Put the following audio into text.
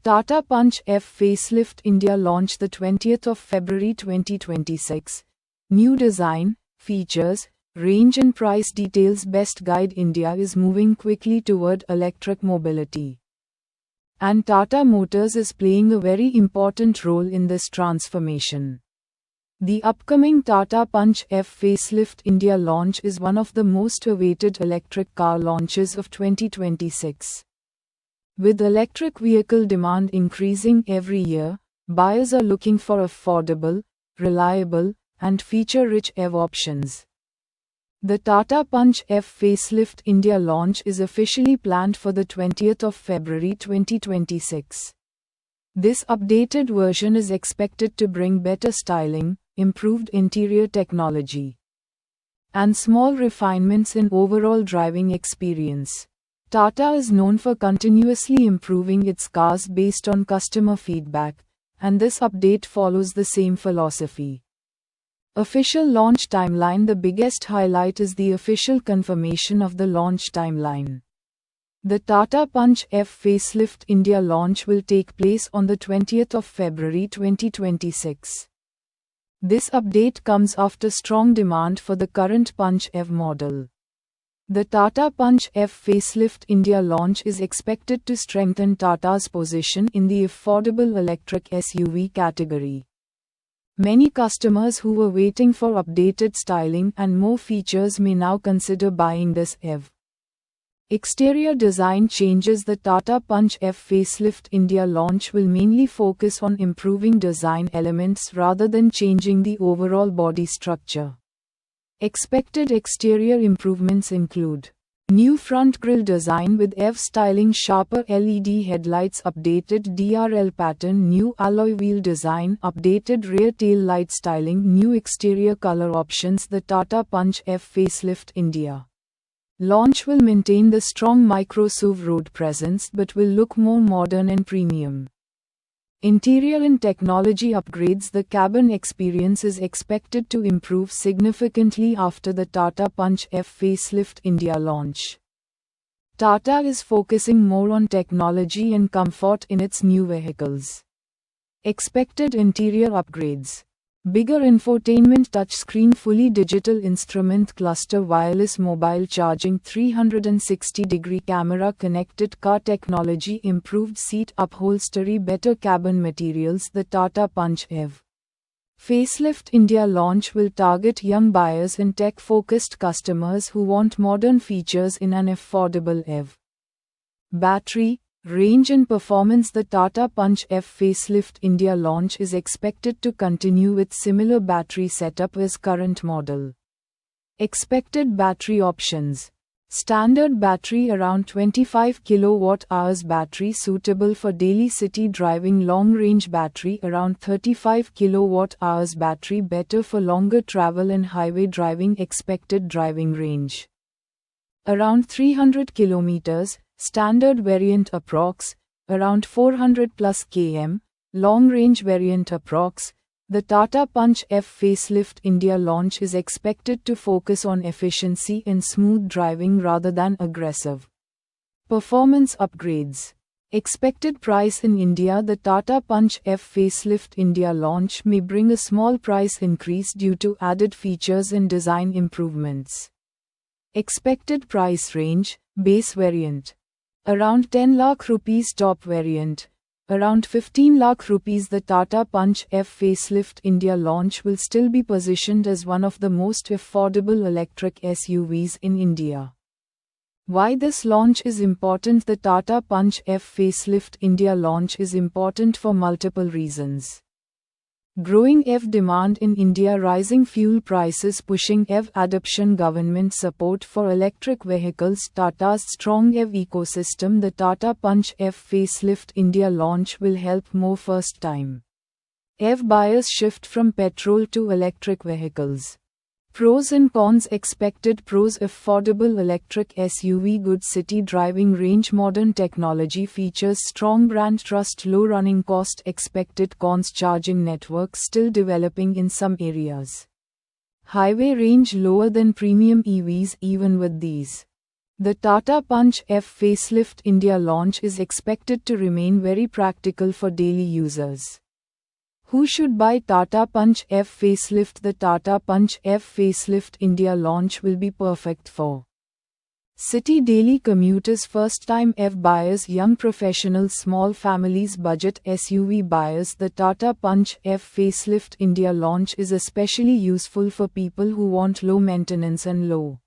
Tata Punch F Facelift India launch the 20th of February 2026. New design, features, range and price details. Best Guide. India is moving quickly toward electric mobility, and Tata Motors is playing a very important role in this transformation. The upcoming Tata Punch F Facelift India launch is one of the most awaited electric car launches of 2026. With electric vehicle demand increasing every year, buyers are looking for affordable, reliable, and feature-rich EV options. The Tata Punch F Facelift India launch is officially planned for the 20th of February 2026. This updated version is expected to bring better styling, improved interior technology, and small refinements in overall driving experience. Tata is known for continuously improving its cars based on customer feedback, and this update follows the same philosophy. Official launch timeline. The biggest highlight is the official confirmation of the launch timeline. The Tata Punch F Facelift India launch will take place on the 20th of February 2026. This update comes after strong demand for the current Punch EV model. The Tata Punch F Facelift India launch is expected to strengthen Tata's position in the affordable electric SUV category. Many customers who were waiting for updated styling and more features may now consider buying this EV. Exterior design changes. The Tata Punch F Facelift India launch will mainly focus on improving design elements rather than changing the overall body structure. Expected exterior improvements include new front grille design with EV styling, sharper LED headlights, updated DRL pattern, new alloy wheel design, updated rear tail light styling, new exterior color options. The Tata Punch F Facelift India launch will maintain the strong micro SUV road presence but will look more modern and premium. Interior and technology upgrades. The cabin experience is expected to improve significantly after the Tata Punch F Facelift India launch. Tata is focusing more on technology and comfort in its new vehicles. Expected interior upgrades: bigger infotainment, touchscreen, fully digital instrument cluster, wireless mobile charging, 360-degree camera, connected car technology, improved seat upholstery, better cabin materials. The Tata Punch EV Facelift India launch will target young buyers and tech-focused customers who want modern features in an affordable EV. Battery, range and performance. The Tata Punch F Facelift India launch is expected to continue with similar battery setup as current model. Expected battery options: standard battery around 25 kWh battery suitable for daily city driving, long range battery around 35 kWh battery better for longer travel and highway driving. Expected driving range around 300 km, standard variant approx. around 400 plus km, long range variant approx. The Tata Punch F Facelift India launch is expected to focus on efficiency and smooth driving rather than aggressive performance upgrades. Expected price in India. The Tata Punch F Facelift India launch may bring a small price increase due to added features and design improvements. Expected price range: base variant around 10 lakh rupees, top variant around 15 lakh rupees. The Tata Punch F Facelift India launch will still be positioned as one of the most affordable electric SUVs in India. Why this launch is important? The Tata Punch F Facelift India launch is important for multiple reasons. Growing EV demand in India, rising fuel prices pushing EV adoption, government support for electric vehicles, Tata's strong EV ecosystem. The Tata Punch F Facelift India launch will help more first-time EV buyers shift from petrol to electric vehicles. Pros and cons. Expected pros: affordable electric SUV, good city driving range, modern technology features, strong brand trust, low running cost. Expected cons: charging network still developing in some areas. Highway range lower than premium EVs. Even with these, The Tata Punch F Facelift India launch is expected to remain very practical for daily users. Who should buy Tata Punch F Facelift? The Tata Punch F Facelift India launch will be perfect for city daily commuters, first-time F buyers, young professionals, small families, budget SUV buyers. The Tata Punch F Facelift India launch is especially useful for people who want low maintenance and low